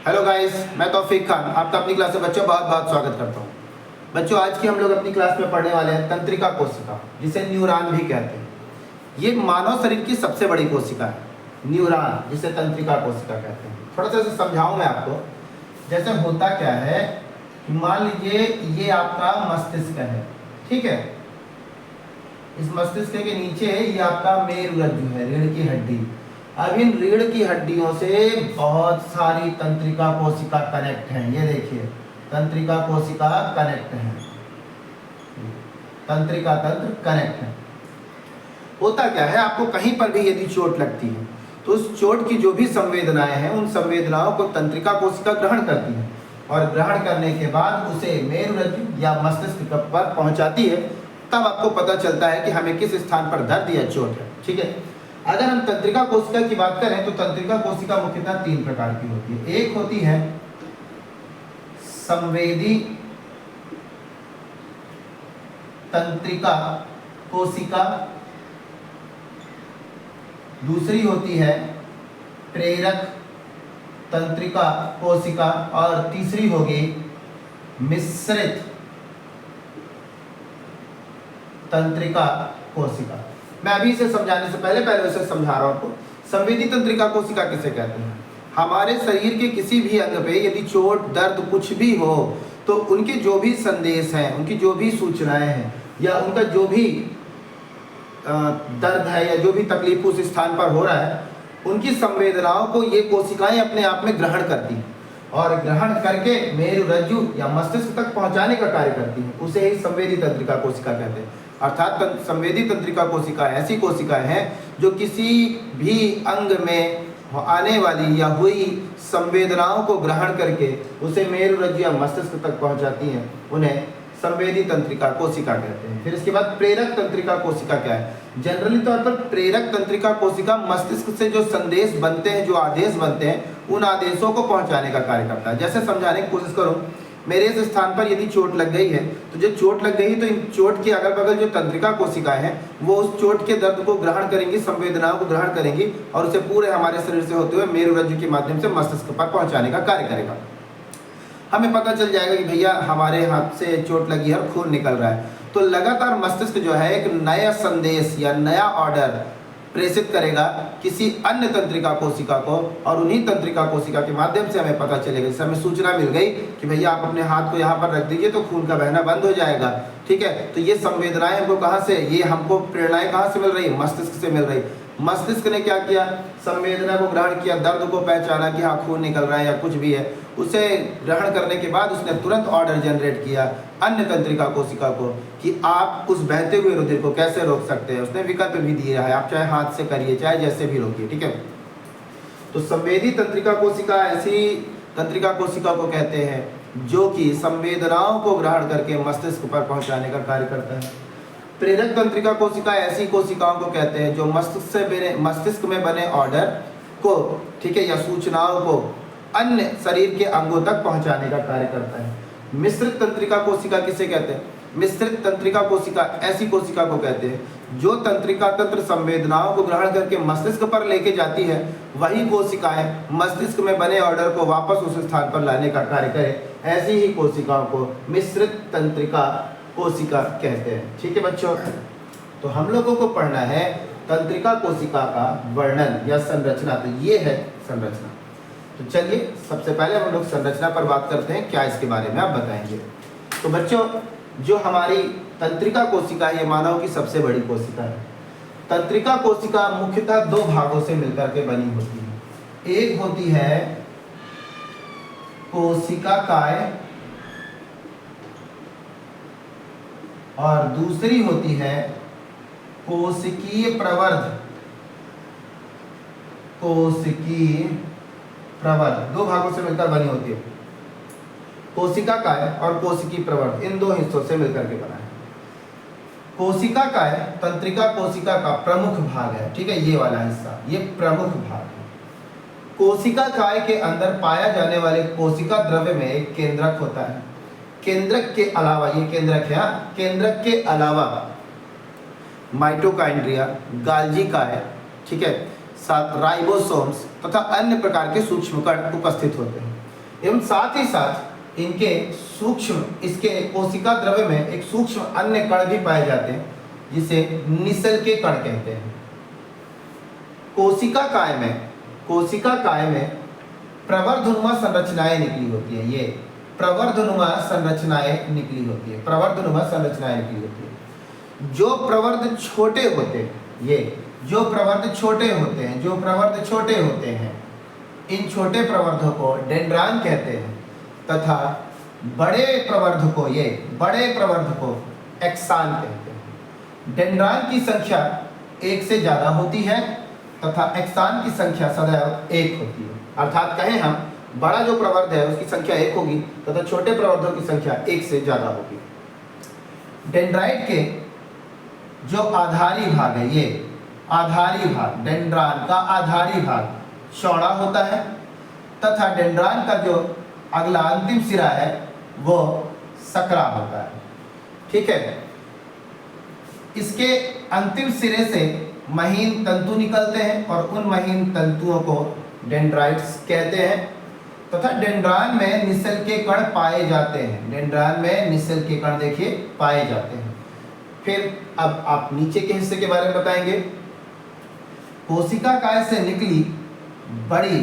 Hello guys, मैं तौफीक खान आपका अपनी क्लास में बच्चों बहुत बहुत स्वागत करता हूँ। बच्चों आज की हम लोग अपनी क्लास में पढ़ने वाले हैं तंत्रिका कोशिका, जिसे न्यूरॉन भी कहते हैं। ये मानव शरीर की सबसे बड़ी कोशिका है, न्यूरॉन जिसे तंत्रिका कोशिका कहते हैं। थोड़ा सा इसे समझाऊँ मैं आपको। जैसे होता क्या है, मान लीजिए ये आपका मस्तिष्क है, ठीक है। इस मस्तिष्क के नीचे ये आपका मेरुरज्जु है, रीढ़ की हड्डी। अब इन रीढ़ की हड्डियों से बहुत सारी तंत्रिका कोशिका कनेक्ट हैं। ये देखिए, तंत्रिका कोशिका कनेक्ट हैं, तंत्रिका तंत्र कनेक्ट है। होता क्या है, आपको कहीं पर भी यदि चोट लगती है तो उस चोट की जो भी संवेदनाएं हैं, उन संवेदनाओं को तंत्रिका कोशिका ग्रहण करती है और ग्रहण करने के बाद उसे मेरुरज्जु या मस्तिष्क पर पहुंचाती है। तब आपको पता चलता है कि हमें किस स्थान पर दर्द या चोट है, ठीक है। अगर हम तंत्रिका कोशिका की बात करें तो तंत्रिका कोशिका मुख्यतः 3 प्रकार की होती है। एक होती है संवेदी तंत्रिका कोशिका, दूसरी होती है प्रेरक तंत्रिका कोशिका और तीसरी होगी मिश्रित तंत्रिका कोशिका। मैं अभी इसे समझाने से पहले इसे समझा रहा हूं आपको। संवेदी तंत्रिका कोशिका किसे कहते हैं? हमारे शरीर के किसी भी अंग पे यदि चोट, दर्द कुछ भी हो तो उनके जो भी संदेश हैं, उनकी जो भी सूचनाएं हैं या उनका जो भी दर्द है या जो भी तकलीफ उस स्थान पर हो रहा है, उनकी संवेदनाओं को ये कोशिकाएं अपने आप में ग्रहण करती हैं और ग्रहण करके मेरुरज्जु या मस्तिष्क तक पहुंचाने का कार्य करती हैं। उसे ही संवेदी तंत्रिका कोशिका कहते हैं। अर्थात संवेदी तंत्रिका कोशिका ऐसी कोशिकाएं हैं जो किसी भी अंग में आने वाली या हुई संवेदनाओं को ग्रहण करके उसे मेरुरज्जु या मस्तिष्क तक पहुंचाती हैं। उन्हें संवेदी तंत्रिका कोशिका कहते हैं। फिर इसके बाद प्रेरक तंत्रिका कोशिका क्या है? जनरली तौर पर प्रेरक तंत्रिका कोशिका मस्तिष्क से जो संदेश बनते हैं, जो आदेश बनते हैं, उन आदेशों को पहुंचाने का कार्य करता है। जैसे समझाने की कोशिश करूं, मेरे इस स्थान पर यदि चोट लग गई है तो जो चोट लग गई तो इन चोट के अगल बगल जो तंत्रिका कोशिकाएं हैं वो उस चोट के दर्द को ग्रहण करेंगी, संवेदनाओं को ग्रहण करेंगी और उसे पूरे हमारे शरीर से होते हुए मेरुरज्जु के माध्यम से मस्तिष्क पर पहुंचाने का कार्य करेगा। हमें पता चल जाएगा कि भैया हमारे हाथ से चोट लगी है और खून निकल रहा है, तो लगातार मस्तिष्क जो है एक नया संदेश या नया ऑर्डर प्रेषित करेगा किसी अन्य तंत्रिका कोशिका को और उन्हीं तंत्रिका कोशिका के माध्यम से हमें पता चलेगा। जैसे हमें सूचना मिल गई कि भैया आप अपने हाथ को यहाँ पर रख दीजिए तो खून का बहना बंद हो जाएगा, ठीक है। तो ये संवेदनाएं हमको कहाँ से, ये हमको प्रेरणाएं कहाँ से मिल रही है? मस्तिष्क से मिल रही। मस्तिष्क ने क्या किया? संवेदना को ग्रहण किया, दर्द को पहचाना कि हाँ खून निकल रहा है या कुछ भी है। उसे ग्रहण करने के बाद उसने तुरंत ऑर्डर जनरेट किया अन्य तंत्रिका कोशिका को कि आप उस बहते हुए रुधिर को कैसे रोक सकते हैं। उसने विकल्प भी दिया है, आप चाहे हाथ से करिए चाहे जैसे भी रोकिए, ठीक है। तो संवेदी तंत्रिका कोशिका ऐसी तंत्रिका कोशिका को कहते हैं जो कि संवेदनाओं को ग्रहण करके मस्तिष्क पर पहुंचाने का कार्य करता है। प्रेरक तंत्रिका कोशिका ऐसी कोशिकाओं को कहते हैं जो मस्तिष्क में बने ऑर्डर को, ठीक है, या सूचनाओं को अन्य शरीर के अंगों तक पहुंचाने का कार्य करता है। मिश्रित तंत्रिका कोशिका किसे कहते हैं? मिश्रित तंत्रिका कोशिका ऐसी कोशिका को कहते हैं जो तंत्रिका तंत्र संवेदनाओं को ग्रहण करके मस्तिष्क पर लेके जाती है, वही कोशिकाएं मस्तिष्क में बने ऑर्डर को वापस उस स्थान पर लाने का कार्य करें। ऐसी ही कोशिकाओं को मिश्रित तंत्रिका कोशिका कहते हैं, ठीक है बच्चों। तो हम लोगों को पढ़ना है तंत्रिका कोशिका का वर्णन या संरचना। तो ये है संरचना। तो चलिए सबसे पहले हम लोग संरचना पर बात करते हैं। क्या इसके बारे में आप बताएंगे? तो बच्चों, जो हमारी तंत्रिका कोशिका है ये मानव की सबसे बड़ी कोशिका है। तंत्रिका कोशिका मुख्यतः 2 भागों से मिलकर के बनी होती है। एक होती है कोशिका काय और दूसरी होती है कोशिकीय प्रवर्ध। कोशिकीय प्रवर्ध 2 भागों से मिलकर बनी होती है। कोशिका काय और कोशिकीय प्रवर्ध इन 2 हिस्सों से मिलकर के बना है। कोशिका काय तंत्रिका कोशिका का प्रमुख भाग है, ठीक है, ये वाला हिस्सा ये प्रमुख भाग है। कोशिका काय के अंदर पाया जाने वाले कोशिका द्रव्य में एक केंद्रक होता है। केंद्रक के अलावा, ये केंद्रक है, केंद्रक के अलावा माइटोकाइंड्रिया, गाल्जी काय, ठीक है, साथ राइबोसोम्स तथा अन्य प्रकार के सूक्ष्म कण उपस्थित होते हैं। एवं साथ ही साथ इनके सूक्ष्म, इसके कोशिका द्रव्य में एक सूक्ष्म अन्य कण भी पाए जाते हैं जिसे निसेल के कण कहते हैं। कोशिका काय में प्रवर्धनुमा संरचनाएं निकली होती है। ये प्रवर्धनुमा संरचनाएं निकली होती है, प्रवर्धनुमा संरचनाएं निकली होती है। जो प्रवर्ध छोटे होते हैं, ये जो प्रवर्ध छोटे होते हैं, इन छोटे प्रवर्धों को डेंड्रान कहते हैं तथा बड़े प्रवर्ध को एक्सान कहते हैं। डेंड्रान की संख्या एक से ज्यादा होती है तथा एक्सान की संख्या सदैव एक होती है। अर्थात कहें हम, बड़ा जो प्रवर्ध है उसकी संख्या एक होगी तथा छोटे प्रवर्धों की संख्या एक से ज्यादा होगी। डेंड्राइट के जो आधारी भाग है, ये आधारी भाग, डेंड्रान का आधारी भाग चौड़ा होता है तथा डेंड्रान का जो अगला अंतिम सिरा है वो सकरा होता है। ठीक है, इसके अंतिम सिरे से महीन तंतु निकलते हैं और उन महीन तंतुओं को डेंड्राइट्स कहते हैं तथा डेंड्रान में निसेल के कण पाए जाते हैं। डेंड्रान में निसेल के कण देखिए पाए जाते हैं। फिर अब आप नीचे के हिस्से के बारे में बताएंगे। कोशिका काय से निकली बड़ी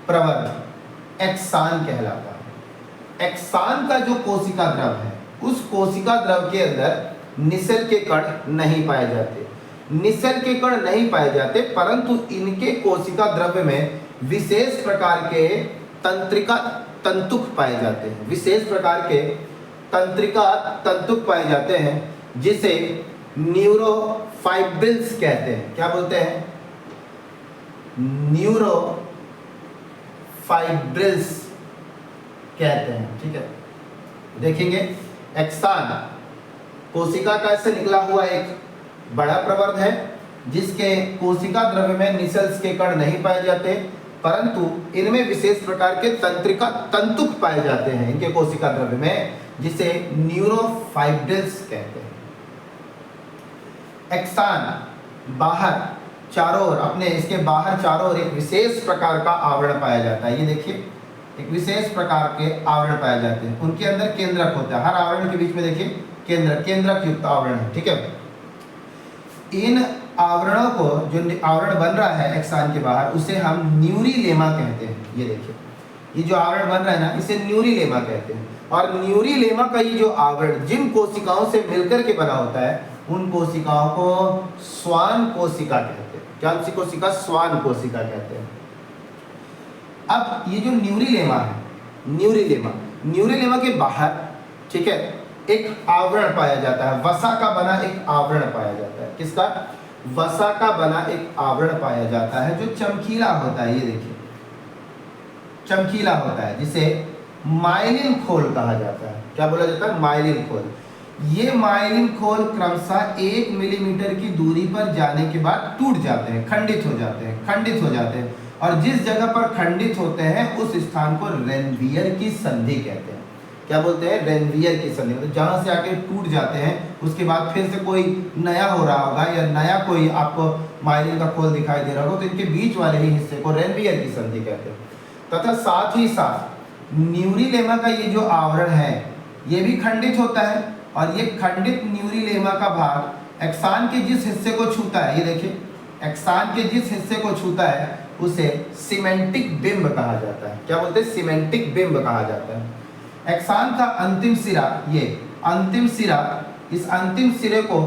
प्रवर्ध एक्सान कहलाता है। एक्सान का जो कोशिका द्रव है, उस कोशिका द्रव के अंदर निसेल के कण नहीं पाए जाते। निसेल के कण नहीं पाए जाते, परंतु इनके कोशिका द्रव्य में विशेष प्रकार के तंत्रिका तंतुक पाए जाते हैं। विशेष प्रकार के तंत्रिका तंतुक पाए जाते हैं जिसे न्यूरोफाइब्रिल्स कहते हैं। क्या बोलते हैं? न्यूरोफाइब्रिल्स कहते हैं। ठीक है, देखेंगे एक्सान कोशिका का से निकला हुआ एक बड़ा प्रवर्ध है जिसके कोशिका द्रव्य में निसेल्स के कण नहीं पाए जाते, परंतु इनमें विशेष प्रकार के तंत्रिका तंतुक पाए जाते हैं इनके कोशिका द्रव्य में, जिसे न्यूरोफाइब्रिल्स कहते हैं। एक्सान बाहर चारों ओर, अपने इसके बाहर चारों ओर एक विशेष प्रकार का आवरण पाया जाता है। ये देखिए, एक विशेष प्रकार के आवरण पाए जाते हैं। उनके अंदर केंद्रक होता है। हर आवरण के बीच में देखिए केंद्रक युक्त आवरण है। ठीक है, इन आवरणों को, जो आवरण बन रहा है एक्सान के बाहर, उसे हम न्यूरिलेमा कहते हैं। ये देखिए, ये जो आवरण बन रहा है ना, इसे न्यूरिलेमा कहते हैं। और न्यूरिलेमा का ये जो आवरण जिन कोशिकाओं से मिलकर के बना होता है, उन कोशिकाओं को स्वान कोशिका कहते हैं। क्या सी कोशिका? स्वान कोशिका कहते हैं। अब ये जो न्यूरिलेमा है, न्यूरिलेमा के बाहर, ठीक है, एक आवरण पाया जाता है। वसा का बना एक आवरण पाया जाता है। किसका? वसा का बना एक आवरण पाया जाता है जो चमकीला होता है। ये देखिए, चमकीला होता है, जिसे माइलिन खोल कहा जाता है। क्या बोला जाता है? माइलिन खोल। ये माइलिन खोल क्रमशः 1 मिलीमीटर की दूरी पर जाने के बाद टूट जाते हैं, खंडित हो जाते हैं। और जिस जगह पर खंडित होते हैं उस स्थान को रेनवियर की संधि कहते हैं। क्या बोलते हैं? रेनवियर की संधि। मतलब जहां से आके टूट जाते हैं उसके बाद फिर से कोई नया हो रहा होगा या नया कोई आपको माइलिन का खोल दिखाई दे रहा होगा, तो इनके बीच वाले ही हिस्से को रेनवियर की संधि कहते हैं। तथा साथ ही साथ न्यूरिलेमा का ये जो आवरण है ये भी खंडित होता है, और ये खंडित न्यूरिलेमा का भाग एक्सान के जिस हिस्से को छूता है, ये देखिए, एक्सान के जिस हिस्से को छूता है उसे सिमेंटिक बिंब कहा जाता है। क्या बोलते हैं? सिमेंटिक बिंब कहा जाता है। एक्सान का अंतिम सिरा, ये अंतिम सिरा, इस अंतिम सिरे को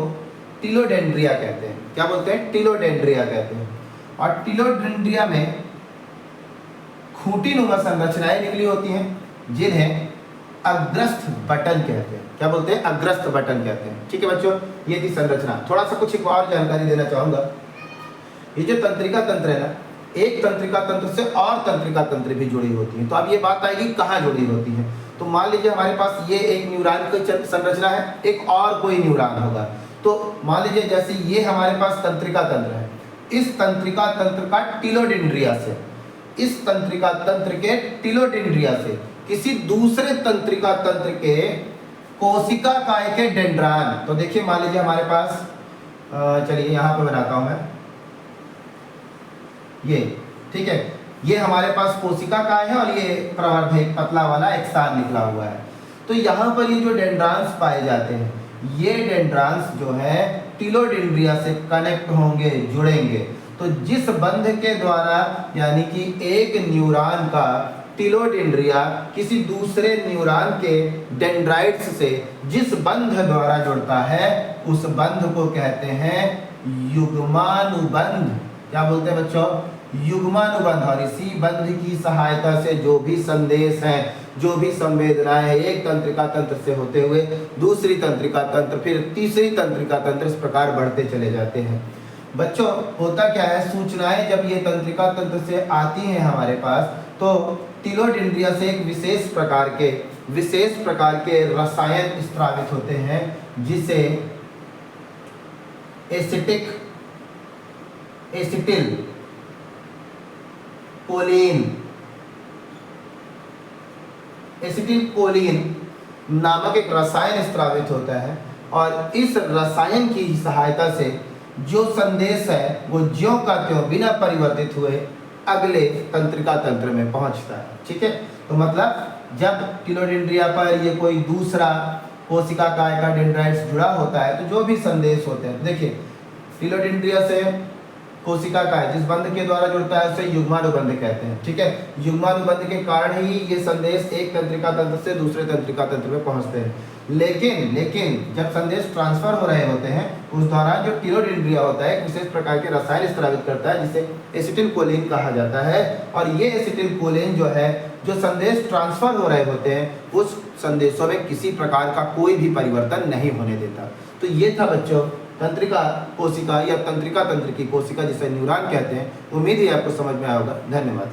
टिलोडेंड्रिया कहते हैं। क्या बोलते हैं? टिलोडेंड्रिया कहते हैं। और टिलोडेंड्रिया में खूंटीनुमा संरचनाएं निकली होती हैं जिन्हें अग्रस्थ बटन कहते हैं। क्या बोलते हैं? अग्रस्थ बटन कहते हैं। ठीक है बच्चों, ये थी संरचना। थोड़ा सा कुछ एक और जानकारी देना चाहूंगा। ये जो तंत्रिका तंत्र है ना, एक तंत्रिका तंत्र से और तंत्रिका तंत्र भी जुड़ी होती है। तो अब ये बात आएगी कहाँ जुड़ी होती है। तो मान लीजिए हमारे पास ये एक न्यूरॉन की संरचना है, एक और कोई न्यूरॉन होगा। तो मान लीजिए जैसे ये हमारे पास तंत्रिका तंत्र है, इस तंत्रिका तंत्र का टिलोडेंड्रिया से, इस तंत्रिका तंत्र के टिलोडेंड्रिया से किसी दूसरे तंत्रिका तंत्र के कोशिका काय के डेंड्रान। तो देखिए, मान लीजिए हमारे पास, चलिए यहाँ पे बनाता हूँ मैं ये, ठीक है, ये हमारे पास कोशिका का है और ये प्रवर्ध एक पतला वाला एक सार निकला हुआ है। तो यहाँ पर ये जो डेंड्रान्स पाए जाते हैं, ये डेंड्रान्स जो है टिलोडेंड्रिया से कनेक्ट होंगे, जुड़ेंगे। तो जिस बंध के द्वारा यानी कि एक न्यूरॉन का टिलोडेंड्रिया किसी दूसरे न्यूरॉन के डेंड्राइट्स से जिस बंध द्वारा जुड़ता है, उस बंध को कहते हैं युग्मानुबंध। क्या बोलते हैं बच्चों? युग्मानुबंध। और इसी बंध की सहायता से जो भी संदेश हैं, जो भी संवेदनाएं एक तंत्रिका तंत्र से होते हुए दूसरी तंत्रिका तंत्र, फिर तीसरी तंत्रिका तंत्र, इस प्रकार बढ़ते चले जाते हैं। बच्चों होता क्या है, सूचनाएं जब ये तंत्रिका तंत्र से आती हैं हमारे पास, तो टिलोडेंड्रिया से एक विशेष प्रकार के रसायन स्रावित होते हैं, जिसे एसिटिल कोलिन नामक एक रसायन स्रावित होता है। और इस रसायन की सहायता से जो संदेश है वो ज्यों का त्यों बिना परिवर्तित हुए अगले तंत्रिका तंत्र में पहुंचता है। ठीक है, तो मतलब जब टिलोडेंड्रिया पर ये कोई दूसरा कोशिका काय का डेंड्राइट्स जुड़ा होता है, तो जो भी संदेश होते हैं, देखिए टिलोडेंड्रिया से कोशिका काय जिस बंध के द्वारा जुड़ता है उसे युग्मानुबंध कहते हैं। ठीक है, युग्मानुबंध के कारण ही ये संदेश एक तंत्रिका तंत्र से दूसरे तंत्रिका तंत्र में पहुंचते हैं। लेकिन जब संदेश ट्रांसफर हो रहे होते हैं, उस दौरान जो टिलोडेंड्रिया होता है एक विशेष प्रकार के रसायन स्रावित करता है, जिसे एसिटिलकोलिन कहा जाता है। और ये एसिटिलकोलिन जो है, जो संदेश ट्रांसफर हो रहे होते हैं, उस संदेशों में किसी प्रकार का कोई भी परिवर्तन नहीं होने देता। तो ये था बच्चों तंत्रिका कोशिका या तंत्रिका तंत्र की कोशिका, जिसे न्यूरॉन कहते हैं। उम्मीद है आपको समझ में आया होगा। धन्यवाद।